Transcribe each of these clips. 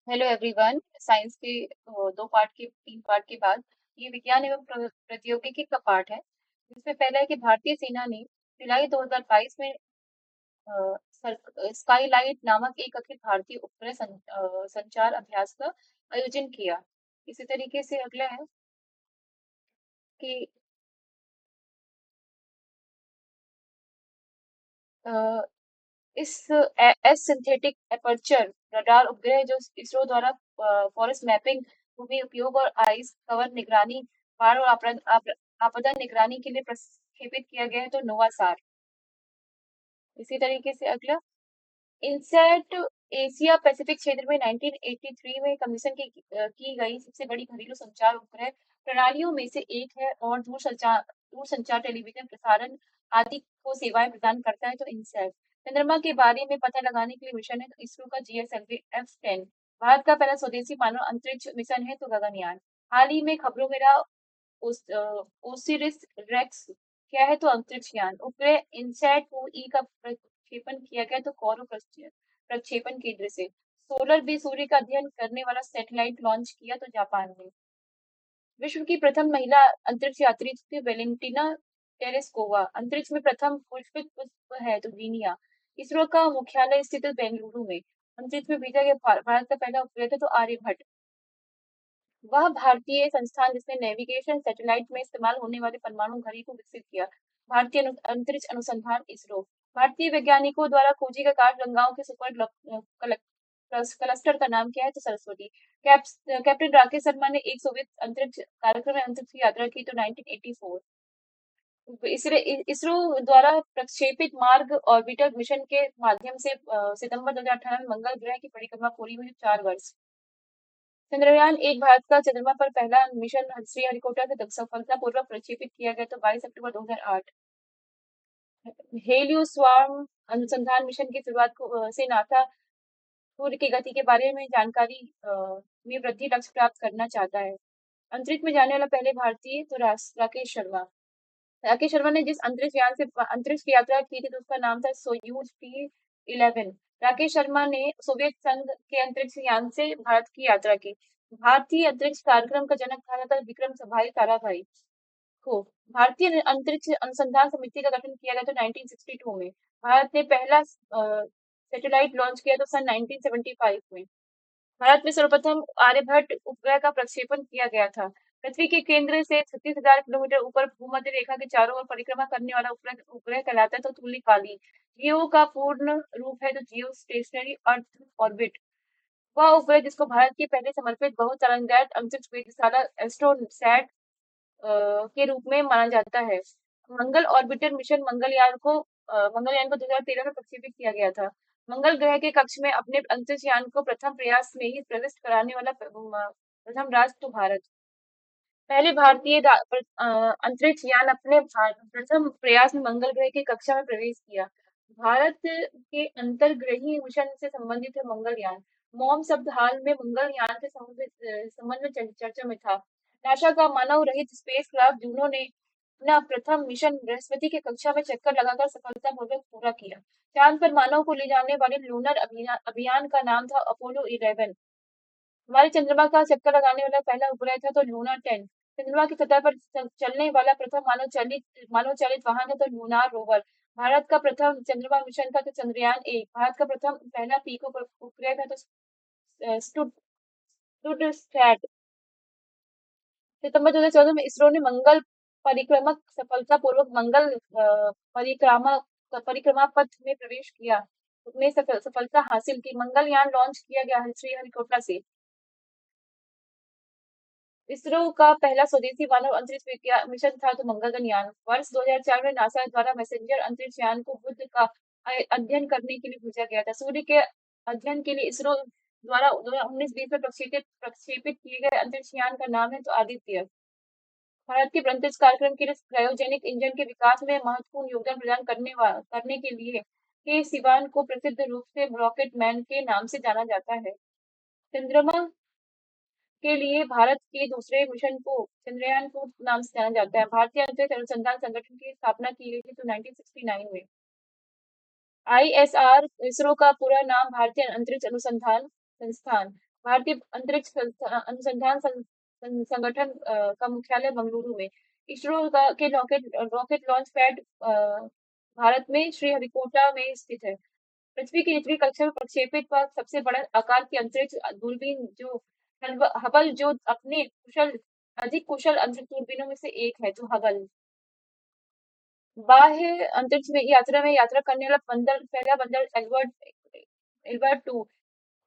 Hello everyone. Science के दो part के तीन पार्ट के बाद ये विज्ञान एवं प्रौद्योगिकी का पार्ट है, जिसमें पहला है कि भारतीय सेना ने जुलाई 2022 में स्काईलाइट नामक एक अखिल भारतीय उपग्रह संचार अभ्यास का आयोजन किया। इसी तरीके से अगला है कि अ, इस एस सिंथेटिक एपर्चर रडार उपग्रह जो इसरो द्वारा फॉरेस्ट मैपिंग, भूमि उपयोग और आइस कवर निगरानी, बाढ़ और आपदा निगरानी के लिए प्रक्षेपित किया गया है, तो नोवा सार। इसी तरीके से अगला इनसैट एशिया पैसिफिक क्षेत्र में 1983 में कमीशन की गई सबसे बड़ी घरेलू संचार उपग्रह प्रणालियों में से एक है और दूरसंचार, टेलीविजन प्रसारण आदि को सेवाएं प्रदान करता है, तो इनसैट। चंद्रमा के बारे में पता लगाने के लिए मिशन है, तो इसरो का जीएसएलवी F10। भारत का पहला स्वदेशी मानव अंतरिक्ष मिशन है, तो गगनयान। हाल ही में खबरों में रहा ओसिरिस रेक्स क्या है, तो अंतरिक्ष यान। उपग्रह इनसैट 4E का प्रक्षेपण किया गया, तो कौरव प्रक्षेपण केंद्र से। सोलर भी सूर्य का अध्ययन करने वाला सैटेलाइट लॉन्च किया, तो जापान ने। विश्व की प्रथम महिला अंतरिक्ष यात्री थी वेलेंटिना टेरेस्कोवा। अंतरिक्ष में प्रथम पुष्पित पुष्प है, तो जीनिया। इसरो का मुख्यालय स्थित है बेंगलुरु में। अंतरिक्ष में भेजा गया भारत का पहला उपग्रह था, तो आर्यभट्ट। वह भारतीय संस्थान जिसने नेविगेशन सैटेलाइट में इस्तेमाल होने वाले परमाणु घड़ी को विकसित किया। भारतीय अंतरिक्ष अनुसंधान इसरो। भारतीय वैज्ञानिकों द्वारा खोजी गई काचगंगाओं के क्लस्टर का नाम क्या है, तो सरस्वती। कैप्टन राकेश शर्मा ने एक सोवियत अंतरिक्ष कार्यक्रम में अंतरिक्ष की यात्रा की, तो 1984। इसरो द्वारा प्रक्षेपित मार्ग ऑर्बिटर मिशन के माध्यम से सितंबर 2018 में मंगल ग्रह की परिक्रमा पूरी हुई, 4 वर्ष। चंद्रयान एक भारत का चंद्रमा पर पहला मिशन श्रीहरिकोटा से सफलतापूर्वक प्रक्षेपित किया गया, तो 22 अक्टूबर 2008। हेलियो स्वार्म अनुसंधान मिशन की शुरुआत से नासा सूर्य की गति के बारे में जानकारी में वृद्धि लक्ष्य प्राप्त करना चाहता है। अंतरिक्ष में जाने वाला पहले भारतीय, तो राकेश शर्मा। राकेश शर्मा ने जिस अंतरिक्ष यान से अंतरिक्ष की यात्रा की थी, तो उसका नाम था सोयूज T11। राकेश शर्मा ने सोवियत संघ के अंतरिक्ष यान से भारत की यात्रा की। भारतीय अंतरिक्ष कार्यक्रम का जनक कहा जाता है विक्रम साराभाई को। भारतीय अंतरिक्ष अनुसंधान समिति का गठन किया गया था 1962 में। भारत ने पहला सैटेलाइट लॉन्च किया था सन 1975 में। भारत में सर्वप्रथम आर्यभट्ट उपग्रह का प्रक्षेपण किया गया था। पृथ्वी के केंद्र से 36,000 किलोमीटर ऊपर भूमध्य रेखा के चारों ओर परिक्रमा करने वाला उपग्रह उपग्रह कहलाता है, तो तुल्यकाली। जियो का पूर्ण रूप है, तो जियो स्टेशनरी अर्थ ऑर्बिट। वह उपग्रह जिसको भारत की पहले समर्पित बहुतरंगायित अंतरिक्ष वेधशाला एस्ट्रोसैट के रूप में माना जाता है। मंगल ऑर्बिटर मिशन मंगलयान को 2013 में प्रक्षेपित किया गया था। मंगल ग्रह के कक्ष में अपने अंतरिक्ष यान को प्रथम प्रयास में ही प्रविष्ट कराने वाला प्रथम राष्ट्र, तो भारत। पहले भारतीय अंतरिक्ष यान अपने प्रथम प्रयास में मंगल ग्रह की कक्षा में प्रवेश किया। भारत के अंतर्ग्रही मिशन से संबंधित है मंगलयान। मॉम शब्द हाल में मंगलयान से संबंध में चर्चा में था। नासा का मानव रहित स्पेस क्राफ्ट जूनो ने अपना प्रथम मिशन बृहस्पति की कक्षा में चक्कर लगाकर सफलतापूर्वक पूरा किया। चांद पर मानव को ले जाने वाले लूनर अभियान का नाम था अपोलो 11। हमारे चंद्रमा का चक्कर लगाने वाला पहला उपग्रह था, तो लूना 10। चंद्रमा की सतह पर चलने वाला प्रथम मानव चालित वाहन था, तो लूनार रोवर। भारत का प्रथम चंद्रमा मिशन था, तो चंद्रयान 1। भारत का प्रथम पहला पीको उपग्रह था, तो स्टूडसैट। सितंबर 2014 में इसरो ने मंगल परिक्रमक सफलतापूर्वक मंगल परिक्रमा परिक्रमा पथ में प्रवेश किया, उसमें सफलता हासिल की। मंगलयान लॉन्च किया गया श्रीहरिकोटा से। इसरो का पहला स्वदेशी मानव अंतरिक्ष मिशन था, तो मंगलयान। वर्ष 2004 में नासा द्वारा मैसेंजर अंतरिक्ष यान को बुध का अध्ययन करने के लिए भेजा गया था। सूर्य के अध्ययन के लिए इसरो द्वारा 2019-20 में प्रक्षेपित किए गए अंतरिक्ष यान का नाम है, तो आदित्य। भारत के अंतरिक्ष कार्यक्रम के लिए क्रायोजेनिक इंजन के विकास में महत्वपूर्ण योगदान प्रदान करने के लिए के सिवान को प्रसिद्ध रूप से रॉकेट मैन के नाम से जाना जाता है। चंद्रमा के लिए भारत के दूसरे मिशन को चंद्रयान 2 नाम से जाना जाता है। भारतीय अंतरिक्ष अनुसंधान संगठन की स्थापना की गई थी, तो 1969 में। आईएसआर इसरो का पूरा नाम भारतीय अंतरिक्ष अनुसंधान संस्थान। भारतीय अंतरिक्ष अनुसंधान संगठन का मुख्यालय बेंगलुरु में। इसरो का के rocket rocket launch pad Bharat में श्रीहरिकोटा में स्थित है। पृथ्वी की निचली कक्षा में प्रक्षेपित पर सबसे बड़ा आकार की अंतरिक्ष दूरबीन जो हबल, जो अपने अधिक कुशल अंतरिक्ष दूरबीनों में से एक है, जो हबल। बाह्य अंतरिक्ष में यात्रा करने वाला पहला बंदर एल्बर्ट एल्बर्ट टू।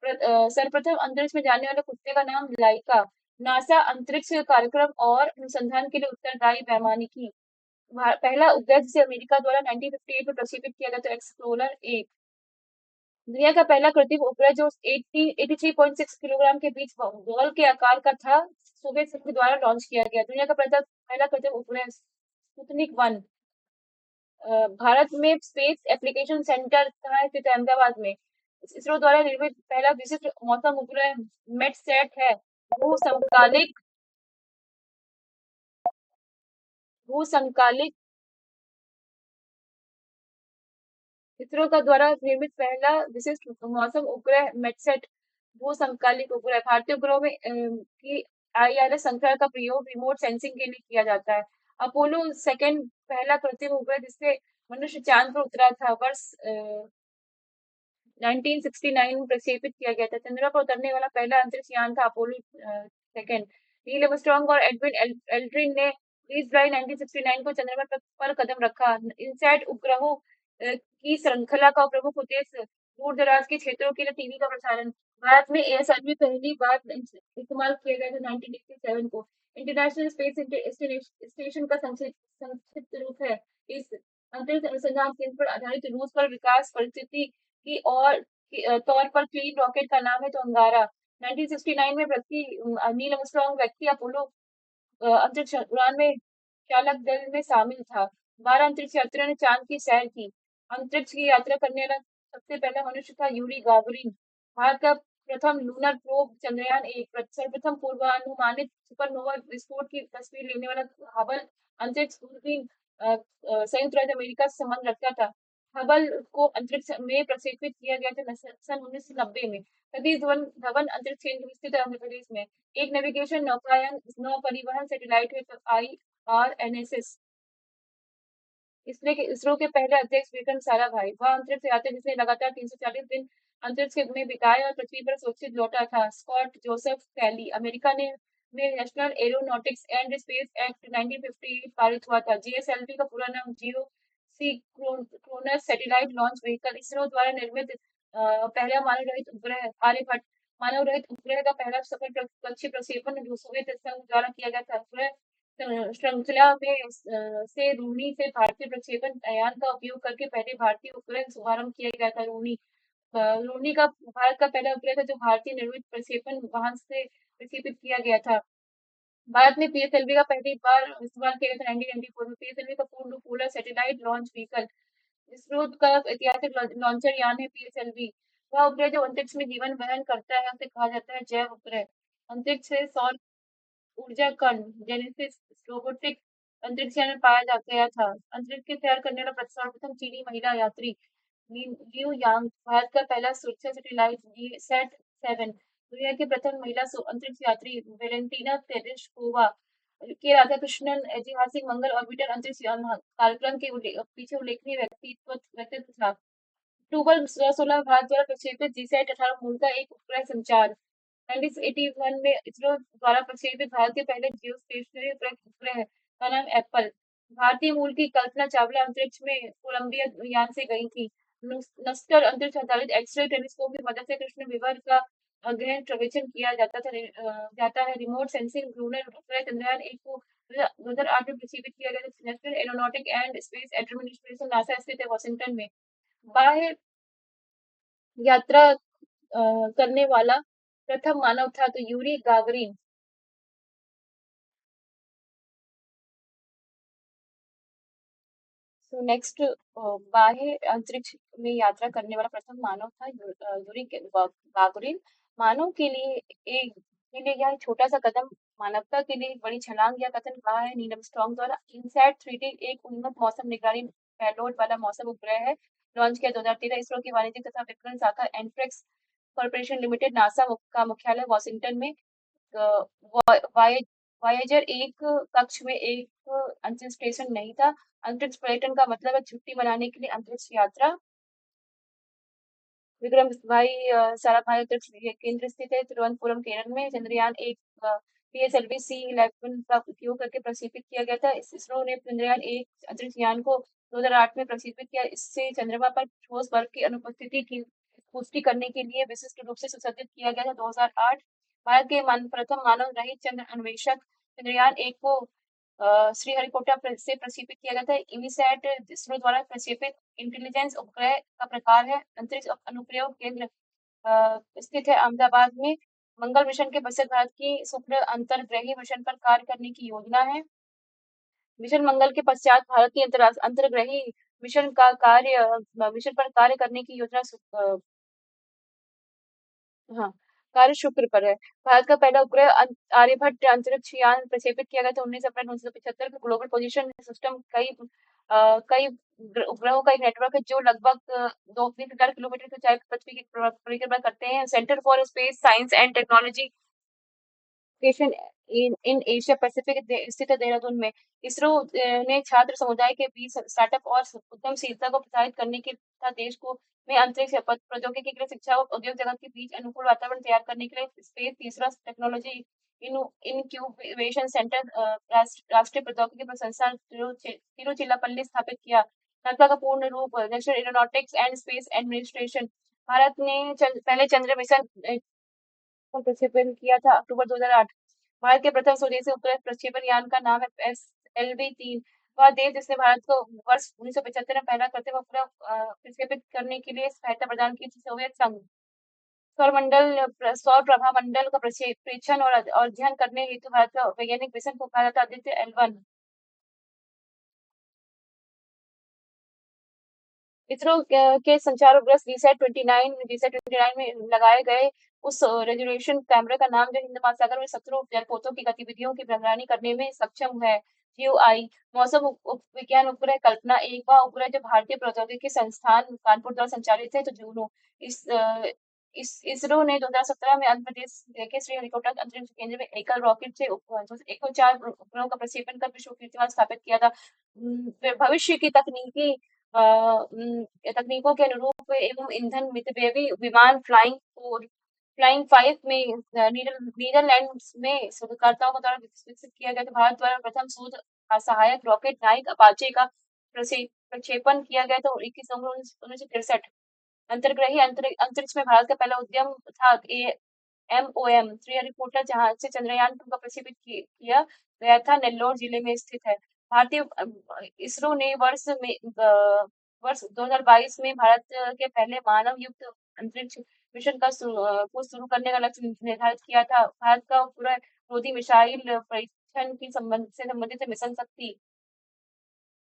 सर्वप्रथम अंतरिक्ष में जाने वाले कुत्ते का नाम लाइका। नासा अंतरिक्ष कार्यक्रम और अनुसंधान के लिए उत्तरदायी वैमानिकी। पहला उपग्रह जिसे अमेरिका द्वारा 1958 में प्रक्षेपित किया गया था, एक्सप्लोरर 1। दुनिया का पहला कृत्रिम उपग्रह जो 83.6 किलोग्राम के बीच बॉल के आकार का था, सोवियत संघ द्वारा लॉन्च किया गया। दुनिया का पहला कृत्रिम उपग्रह स्पुतनिक 1। भारत में स्पेस एप्लीकेशन सेंटर कहाँ स्थित है? अहमदाबाद में। इसरो द्वारा निर्मित पहला विशिष्ट मौसम उपग्रह मेटसैट है। भू समकालिक भू समकालिक इसरो का द्वारा निर्मित पहला विशिष्ट मौसम उपग्रह मेटसेट भू समकालिक उपग्रह। भारतीय उपग्रहों में की आईआरएस श्रृंखला का प्रयोग रिमोट सेंसिंग के लिए किया जाता है। अपोलो सेकंड पहला कृत्रिम उपग्रह जिससे मनुष्य चांद पर उतरा था, वर्ष 1969 में प्रक्षेपित किया गया था। चंद्रमा पर उतरने वाला पहला अंतरिक्ष यान था अपोलो सेकंड। नील आर्मस्ट्रांग और एडविन एल्ड्रिन ने 20 जुलाई 1969 को चंद्रमा पर कदम रखा। इनसैट उपग्रहों की श्रृंखला का प्रमुख उद्देश्य दूर दराज के क्षेत्रों के लिए टीवी का प्रसारण। भारत में एएसएलवी पहली बार इस्तेमाल किया गया था 1987 को। इंटरनेशनल स्पेस स्टेशन का संक्षिप्त रूप है। इस अंतरिक्ष अनुसंधान केंद्र पर आधारित रूस पर विकास परिस्थिति की और तौर पर क्लीन रॉकेट का नाम है तो अंगारा। 1969 में नील आर्मस्ट्रांग व्यक्ति अपोलो अंतरिक्ष उड़ान में चालक दल में शामिल था। 12 अंतरिक्ष यात्रियों ने चांद की सैर की। अंतरिक्ष की यात्रा करने वाला सबसे पहला मनुष्य था यूरी गागरिन। भारत का प्रथम लूनर प्रोब चंद्रयान 1। सर्वप्रथम पूर्वानुमानित सुपरनोवा विस्फोट की तस्वीर लेने वाला हबल अंतरिक्ष दूरबीन संयुक्त राज्य अमेरिका से संबंध रखता था। हबल को अंतरिक्ष में प्रक्षेपित किया गया था सन 1990 में। सतीश धवन अंतरिक्ष केंद्र स्थित है आंध्र प्रदेश में। एक नेविगेशन नौकायन नौ परिवहन सैटेलाइट है IRNSS। इसरो के पहले अध्यक्ष विक्रम साराभाई, वह अंतरिक्ष यात्री जिसने लगातार 340 दिन अंतरिक्ष में बिताए और पृथ्वी पर सुरक्षित लौटा था। Scott Joseph Kelly. अमेरिका में national aeronautics and space act 1958 पारित हुआ था। जीएसएलवी का पूरा नाम geosynchronous satellite launch vehicle. ISRO द्वारा निर्मित पहला मानव रहित उपग्रह आर्यभट्ट। मानव रहित उपग्रह का पहला सफल कक्षीय प्रक्षेपण सोवियत संघ द्वारा किया गया था। श्रृंखला में से रूनी से भारतीय प्रक्षेपण यान का उपयोग करके पहले भारतीय उपग्रह शुभारंभ किया गया था। रूनी का भारत का पहला उपग्रह था जो भारतीय निर्मित प्रक्षेपण वाहन से प्रक्षेपित किया गया था। भारत में पीएसएलवी का पहली बार इस्तेमाल किया गया था 1994 में। पीएसएलवी का पूर्ण रूप polar satellite launch vehicle. ISRO का ऐतिहासिक लॉन्चर यान है पीएसएलवी। वह उपग्रह जो अंतरिक्ष में जीवन वहन करता है उसे कहा जाता है जैव उपग्रह। अंतरिक्ष से सौर ऊर्जा कण जेनेसिस रोबोटिक अंतरिक्ष यान में पाया गया था। अंतरिक्ष की सैर करने वाला सर्वप्रथम चीनी महिला यात्री लिू यांग। भारत का पहला सुरक्षा सैटेलाइट जीसैट 7। दुनिया की प्रथम महिला अंतरिक्ष यात्री वेलेंटीना तेरेश्कोवा के राधाकृष्णन ऐतिहासिक मंगल ऑर्बिटर अंतरिक्ष कार्यक्रम के पीछे उल्लेखनीय व्यक्तित्व था। अक्टूबर 16 भारत द्वारा प्रक्षेपित जीसैट 18 मूलतः एक उपग्रह संचार। 1981 में इसरो द्वारा प्रक्षेपित भारत के पहले जियो स्टेशनरी उपग्रह का नाम एप्पल। भारतीय मूल की कल्पना चावला अंतरिक्ष में कोलंबिया यान से गई थी। नस्टर अंतरिक्ष आधारित एक्सरे टेलीस्कोप की मदद से कृष्ण विवर का गहन सर्वेक्षण किया जाता है। रिमोट सेंसिंग लूनर उपग्रह चंद्रयान 1 को 2008 में प्रक्षेपित किया गया था। National aeronautic and space administration NASA स्थित है वॉशिंगटन में। बाह्य यात्रा करने वाला प्रथम मानव था तो यूरी गागरिन। सो नेक्स्ट, बाह्य अंतरिक्ष में यात्रा करने वाला प्रथम मानव था यूरी गागरिन। मानव के लिए यह छोटा सा कदम मानवता के लिए एक बड़ी छलांग, या कथन कहा है नील आर्मस्ट्रांग द्वारा। इनसैट 3D एक उन्नत मौसम निगरानी पेलोड वाला मौसम उपग्रह है। लॉन्च किया 2013। इसरो की वाणिज्यिक तथा विपणन शाखा एंट्रिक्स कॉर्पोरेशन लिमिटेड नासा का मुख्यालय वॉशिंगटन में वायेजर एक कक्ष में एक अंतरिक्ष स्टेशन नहीं था। अंतरिक्ष पर्यटन का मतलब है छुट्टी मनाने के लिए अंतरिक्ष यात्रा। विक्रम भाई साराभाई अंतरिक्ष केंद्र स्थित है तिरुवनंतपुरम केरल में। चंद्रयान एक PSLV C11 का उपयोग करके प्रक्षेपित किया गया था। इसरो ने चंद्रयान एक अंतरिक्ष यान को 2008 में प्रक्षेपित किया। इससे चंद्रमा पर ठोस बर्फ की अनुपस्थिति की पुष्टि करने के लिए विशिष्ट रूप से सुसज्जित किया गया था। 2008 भारत के प्रथम मानव रहित चंद्र अन्वेषक चंद्रयान एक को श्रीहरिकोटा से प्रक्षेपित किया गया था। इमीसैट इसरो द्वारा प्रक्षेपित इंटेलिजेंस उपग्रह का प्रकार है। अंतरिक्ष अनुप्रयोग केंद्र स्थित है अहमदाबाद में। मंगल मिशन के पश्चात भारत की शुक्र अंतर्ग्रही मिशन पर कार्य करने की योजना है। मिशन मंगल के पश्चात भारत की अंतर्ग्रही मिशन पर कार्य करने की योजना हाँ, कार्य शुक्र पर है। भारत का पहला उपग्रह आर्यभट्ट अंतरिक्ष यान प्रक्षेपित किया गया था 19 अप्रैल 1975 को। ग्लोबल पोजीशन सिस्टम कई उपग्रहों का एक नेटवर्क है जो लगभग 2000 किलोमीटर की ऊंचाई पर पृथ्वी की परिक्रमा करते हैं। Centre for space science and technology location in Asia Pacific स्थित है देहरादून में। इसरो ने छात्र समुदाय के बीच स्टार्टअप और उद्यमशीलता को प्रोत्साहित करने के तथा देश को में अंतरिक्ष प्रौद्योगिकी के लिए शिक्षा और उद्योग जगत के बीच अनुकूल वातावरण तैयार करने के लिए स्पेस तीसरा टेक्नोलॉजी इनक्यूबेशन सेंटर राष्ट्रीय प्रौद्योगिकी संस्थान तिरुचिरापल्ली स्थापित किया। नासा का पूर्ण रूप national aeronautics and space administration. Bharat ने पहले चंद्र मिशन को प्रक्षेपण किया था अक्टूबर 2008। भारत के प्रथम स्वदेशी उपग्रह प्रक्षेपण यान का नाम है SLV-3। वह देश जिसने भारत को वर्ष 1975 में पहला कृत्रिम उपग्रह प्रक्षेपित करने के लिए सहायता प्रदान की थी सोवियत संघ। सौर प्रभा मंडल का परीक्षण और अध्ययन करने हेतु भारत का वैज्ञानिक मिशन को कहा जाता है आदित्य L1। इसरो के संचार उपग्रह VSAT-29 में लगाए गए उस रेजोल्यूशन कैमरे का नाम जो हिंद महासागर में शत्रु जलपोतों की गतिविधियों की निगरानी करने में सक्षम है GUI। मौसम विज्ञान उपग्रह कल्पना एक वह उपग्रह जो भारतीय प्रौद्योगिकी संस्थान कानपुर द्वारा संचालित है। तो जूनो इसरो ने 2017 में आंध्र प्रदेश के श्रीहरिकोटा अंतरिक्ष केंद्र में एकल रॉकेट से 104 उपग्रहों का प्रक्षेपण कर विश्व कीर्तिमान स्थापित किया था। भविष्य की तकनीकों के अनुरूप एवं ईंधन मितव्ययी विमान फ्लाइंग 5 में नीदरलैंड्स में शोधकर्ताओं द्वारा विकसित किया गया था। भारत द्वारा प्रथम शोध सहायक रॉकेट नाइक अपाचे का प्रक्षेपण किया गया था 21 नवंबर 1963। अंतर्ग्रही अंतरिक्ष में भारत का पहला उद्यम था MOM श्रीहरिकोटा जहां से चंद्रयान 2 का प्रक्षेपित किया गया था नेल्लोर जिले में स्थित है। भारतीय इसरो ने वर्ष 2022 में भारत के पहले मानव युक्त अंतरिक्ष मिशन को शुरू करने का लक्ष्य निर्धारित किया था। भारत का पूरा रोधी मिसाइल परीक्षण से संबंधित मिशन शक्ति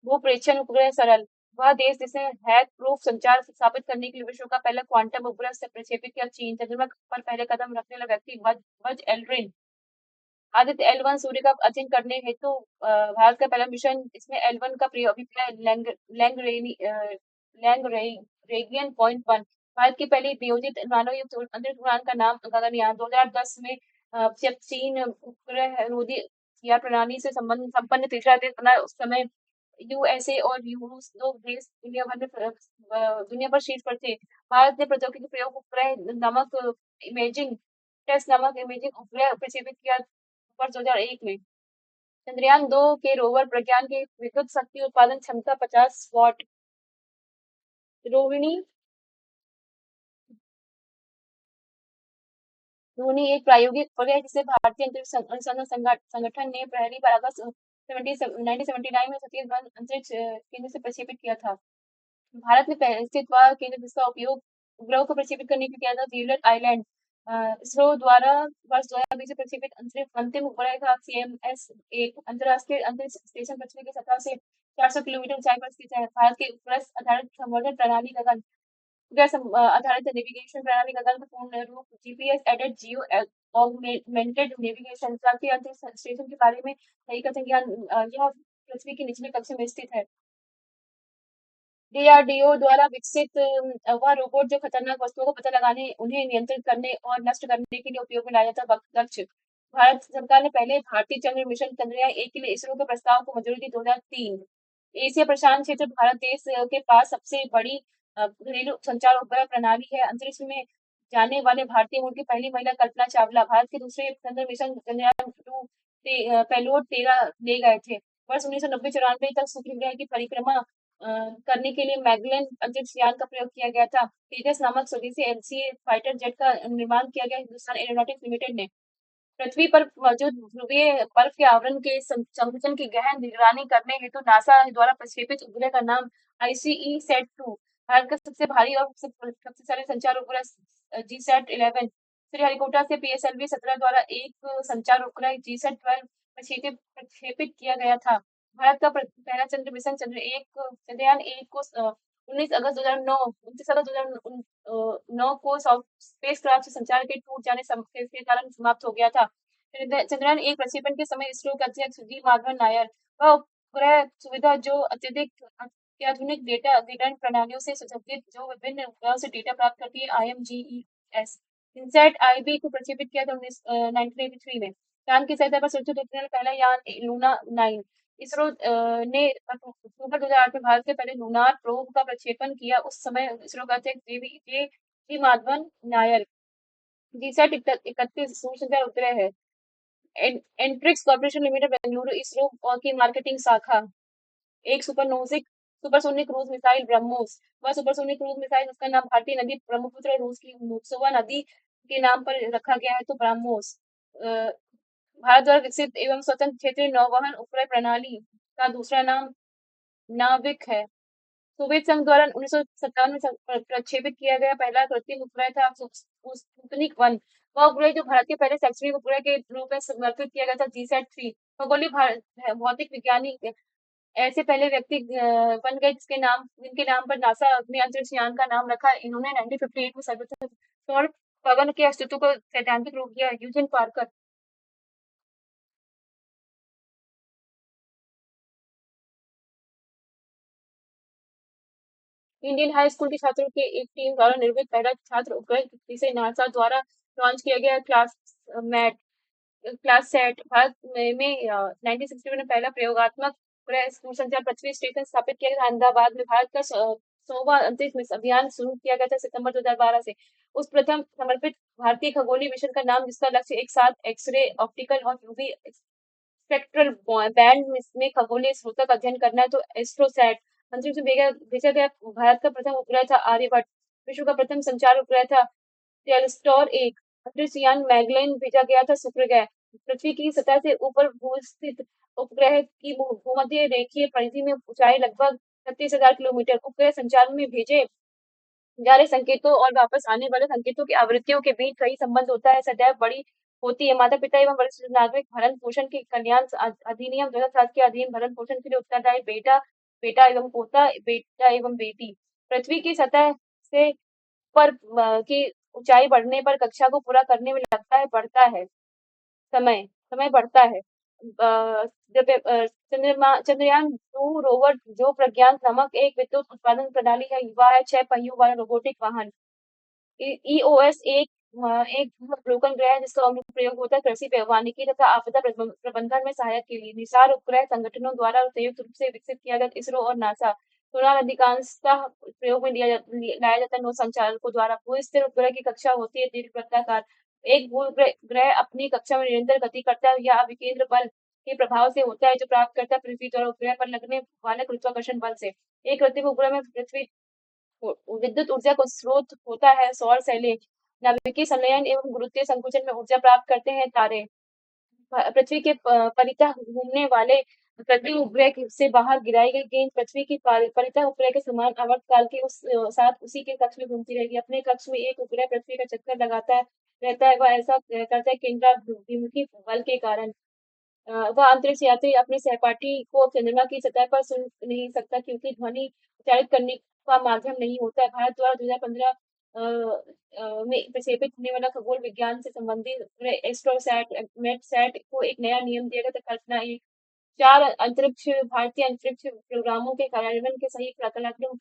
भू प्रेक्षण उपग्रह सरल वह देश जिसने हैक प्रूफ संचार स्थापित करने के लिए विश्व का पहला क्वांटम उपग्रह से प्रक्षेपित किया। चीन चंद्रमा पर पहले कदम रखने वाला व्यक्ति बज एल्ड्रिन। आदित्य L1 सूर्य का अध्ययन करने हेतु भारत का पहला मिशन। इसमें L1 का अभिप्राय लैंगरेगियन पॉइंट 1 भारत की पहली नियोजित मानव युक्त अंतरिक्ष उड़ान का नाम गगनयान। 2010 में जब चीन उपग्रह रोधी या प्रणाली से संपन्न तीसरा देश बना उस समय USA और रूस दो देश दुनिया भर शीर्ष पर थे। भारत ने प्रौद्योगिकी प्रयोग उपग्रह नमक इमेजिंग उपग्रह प्रक्षेपित किया वर्ष 2001 में। चंद्रयान 2 के रोवर प्रज्ञान की विद्युत शक्ति उत्पादन क्षमता 50 वाट। रोहिणी एक प्रायोगिक उपग्रह है जिसे भारतीय अंतरिक्ष अनुसंधान संगठन ने पहली बार अगस्त 1979 में सतीश धवन अंतरिक्ष केंद्र से प्रक्षेपित किया था। भारत में पहले स्थित वह केंद्र जिसका उपयोग उपग्रहों को प्रक्षेपित करने के लिए किया था व्हीलर आइलैंड। इसरो द्वारा वर्ष 2020 से प्रक्षेपित अंतिम उपग्रह था CMS एक अंतरराष्ट्रीय अंतरिक्ष स्टेशन पृथ्वी की सतह से 400 किलोमीटर ऊंचाई पर स्थित है। भारत के उपग्रह आधारित संवर्धन प्रणाली गगन आधारित नेविगेशन प्रणाली गगन का पूर्ण रूप GPS added geo augmented navigation अंतरिक्ष स्टेशन के बारे में सही कथन यह पृथ्वी की निचली कक्षा में स्थित है। डीआरडीओ द्वारा विकसित वह रोबोट जो खतरनाक वस्तुओं को पता लगाने, उन्हें नियंत्रित करने और नष्ट करने के लिए उपयोग में लाया जाता लक्ष्य। भारत सरकार ने पहले भारतीय चंद्र मिशन चंद्रयान 1 के लिए इसरो के प्रस्ताव को मंजूरी दी 2003। एशिया प्रशांत क्षेत्र भारत देश के पास सबसे बड़ी घरेलू संचार उपग्रह प्रणाली है। अंतरिक्ष में जाने वाले भारतीय मूल की पहली महिला कल्पना चावला भारत के दूसरे चंद्र मिशन चंद्रयान 2 पेलोड 13 ले गए थे। वर्ष 1990-94 तक शुक्र ग्रह की परिक्रमा करने के लिए मैगलेन अंतरिक्ष यान का प्रयोग किया गया था। तेजस नामक स्वदेशी एलसीए फाइटर जेट का निर्माण किया गया हिंदुस्तान एरोनॉटिक्स लिमिटेड ने। पृथ्वी पर मौजूद ध्रुवीय बर्फ के आवरण के संकुचन की गहन निगरानी करने हेतु नासा द्वारा प्रक्षेपित उपग्रह का नाम आईसीई सेट 2। भारत का सबसे भारी और शक्तिशाली संचार उपग्रह जीसैट 11 श्रीहरिकोटा से पीएसएलवी 17 द्वारा एक संचार उपग्रह जीसैट 12 प्रक्षेपित किया गया था। भारत का पहला चंद्र मिशन चंद्रयान एक को 19 को स्पेस क्राफ्ट से संचार के टूट जाने के कारण समाप्त हो गया था। चंद्रयान एक प्रक्षेपण के समय इसरो के अध्यक्ष जी माधवन नायर वह उपग्रह सुविधा जो अत्याधुनिक डेटा डेटा प्रणालियों से सुसज्जित जो विभिन्न उपग्रहों से डेटा प्राप्त करती है IMGES इनसैट आईबी को प्रक्षेपित किया था 1983 में। चांद की सतह पर सुरक्षित उतरने वाला पहला यान लूना 9। इसरो ने अक्टूबर 2008 में भारत के पहले लूनार प्रोब का प्रक्षेपण किया। उस समय इसरो का अध्यक्ष जी माधवन नायर। जीसैट 31 दूरसंचार उपग्रह है। एंट्रिक्स कॉर्पोरेशन लिमिटेड बेंगलुरु इसरो और की मार्केटिंग शाखा। एक सुपरसोनिक क्रूज मिसाइल ब्रह्मोस वह सुपरसोनिक क्रूज मिसाइल उसका नाम भारतीय नदी ब्रह्मपुत्र और रूस की मुत्सोवा नदी के नाम पर रखा गया है तो ब्रह्मोस। भारत द्वारा विकसित एवं स्वतंत्र क्षेत्रीय नौवहन उपग्रह प्रणाली का दूसरा नाम नाविक है। सोवियत संघ द्वारा 1957 में प्रक्षेपित किया गया पहला कृत्रिम उपग्रह था स्पुतनिक 1। वह उपग्रह जो भारत के पहले शैक्षणिक उपग्रह के रूप में समर्पित किया गया था जीसैट 3। खगोलीय भौतिक विज्ञानी ऐसे पहले व्यक्ति बन गए जिनके नाम पर नासा ने अंतरिक्ष यान का नाम रखा। इन्होंने 1958 में सर्वप्रथम सौर पवन के अस्तित्व को सैद्धांतिक रूप दिया। Eugene Parker. Indian high school के छात्रों के एक टीम द्वारा निर्मित पहला छात्र उपग्रह जिसे नासा द्वारा लॉन्च किया गया मैट क्लास सेट। भारत में 1961 में पहला प्रयोगात्मक उपग्रह दूरसंचार पृथ्वी स्टेशन स्थापित किया गया था। अहमदाबाद में भारत का 100वां अंतरिक्ष अभियान शुरू किया गया था सितंबर 2012 से। उस प्रथम समर्पित भारतीय खगोलीय मिशन का नाम जिसका लक्ष्य एक साथ एक्सरे ऑप्टिकल और यूवी स्पेक्ट्रल बैंड में खगोलीय स्रोतों का अध्ययन करना है तो एस्ट्रोसैट। अंतरिक्ष में भेजा गया भारत का प्रथम उपग्रह था आर्यभट्ट। विश्व का प्रथम संचार उपग्रह था टेलस्टोर 1। अंतरिक्ष यान मैगलेन भेजा गया था शुक्र ग्रह। पृथ्वी की सतह से ऊपर भूस्थित उपग्रह की भूमध्य रेखीय परिधि में ऊंचाई लगभग 36,000 किलोमीटर। उपग्रह संचार में भेजे जा रहे संकेतों और वापस आने वाले संकेतों की आवृत्तियों के बीच कई संबंध होता है सदैव बड़ी होती है। माता पिता एवं वरिष्ठ नागरिक भरण पोषण के कल्याण अधिनियम 2007 के अधीन भरण पोषण के लिए उत्तरदायी बेटा बेटा एवं पोता बेटा एवं बेटी। पृथ्वी की सतह से पर की ऊंचाई बढ़ने पर कक्षा को पूरा करने में लगता है बढ़ता है समय समय बढ़ता है। चंद्रयान 2 रोवर जो प्रज्ञान नामक एक विद्युत उत्पादन प्रणाली है युवा है 6 पहियों वाला रोबोटिक वाहन। ईओएस एक अवलोकन ग्रह है जिसका अनुप्रयोग होता है कृषि वानिकी तथा आपदा प्रबंधन में सहायक के लिए। निसार उपग्रह संगठनों द्वारा संयुक्त रूप से विकसित किया गया इसरो और नासा। सोनार अधिकांशतः प्रयोग में लाया जाता है नौ संचालकों द्वारा। भू स्थिर उपग्रह की कक्षा होती है दीर्घवृत्ताकार। एक भू ग्रह अपनी कक्षा में निरंतर गति करता है या विकेंद्र बल के प्रभाव से होता है जो प्राप्त करता है पृथ्वी द्वारा उपग्रह पर लगने वाले गुरुत्वाकर्षण बल से। एक कृत्रिम उपग्रह में पृथ्वी विद्युत ऊर्जा का स्रोत होता है सौर सेलें। नाभिकीय संलयन एवं गुरुत्वीय संकुचन में ऊर्जा प्राप्त करते हैं तारे। पृथ्वी के परितः घूमने वाले कृत्रिम उपग्रह से बाहर गिराई गई गेंद पृथ्वी की परितः उपग्रह के समान आवर्तकाल के साथ उसी के कक्ष में घूमती रहेगी। अपने कक्ष में एक उपग्रह पृथ्वी का चक्कर लगाता रहता है। वह ऐसा करता है केंद्राभिमुखी बल के कारण। वह अंतरिक्ष यात्री अपने सहपाठी को चंद्रमा की सतह पर सुन नहीं सकता क्योंकि ध्वनि प्रचारित करने का माध्यम नहीं होता है। भारत द्वारा 2015 में प्रक्षेपित होने वाला खगोल विज्ञान से संबंधित एस्ट्रोसैट मेटसैट को एक नया नियम दिया गया था कल्पना एक। 4 भारतीय अंतरिक्ष प्रोग्रामों के कार्यान्वयन के सही कार्यक्रम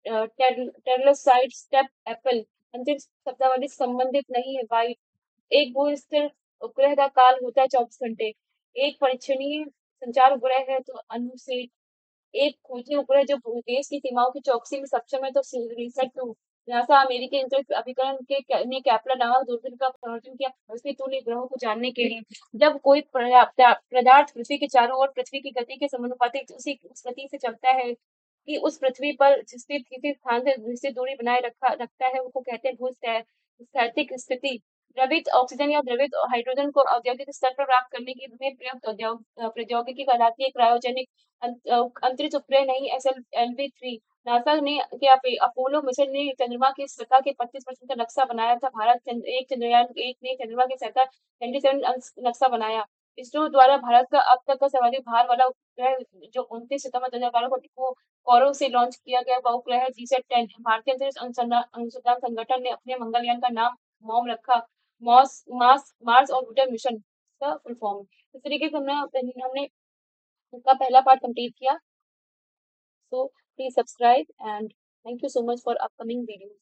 टेरलोसाइड स्टेप एप्पल अंतिम शब्दावली से संबंधित नहीं है। वाई एक भू स्थिर उपग्रह का काल होता है 24 घंटे। एक परीक्षणीय संचार उपग्रह है तो अनुसेट एक खोजी उपग्रह जो देश की सीमाओं की चौकसी में सक्षम है तो रिसेट टू नासा अमेरिकी अंतरिक्ष अभिकरण ने कैप्लर नामक दूरबीन का प्रवर्तन किया पृथ्वी तुल्य ग्रहों को जानने के लिए। जब कोई पदार्थ पृथ्वी के चारों ओर पृथ्वी की गति के समानुपातिक उस गति से चलता है कि उस पृथ्वी पर स्थित किसी स्थान से निश्चित दूरी बनाए रखता है उसको कहते हैं भूस्थैतिक स्थिति। द्रवित ऑक्सीजन या द्रवित हाइड्रोजन को औद्योगिक स्तर पर प्राप्त करने की में प्रयुक्त प्रौद्योगिकी कहलाती है क्रायोजेनिक अंतरिक्ष उपग्रह नहीं SLV-3। नासा ने के अपोलो मिशन ने चंद्रमा की सतह के 25% का नक्शा बनाया था। एक चंद्रयान एक ने चंद्रमा की सतह 27 नक्शा बनाया। इसरो द्वारा भारत का अब तक का सर्वाधिक भार वाला उपग्रह जो 29 सितंबर 2012 को कौरव से लॉन्च किया गया वह उपग्रह GSAT-10 है। भारतीय अंतरिक्ष अनुसंधान संगठन ने अपने मंगलयान का नाम मॉम रखा। मार्स ऑर्बिटर मिशन का फुल फॉर्म। इस तरीके से हमने इसका पहला पार्ट कंप्लीट किया। So please subscribe and thank you so much for upcoming videos.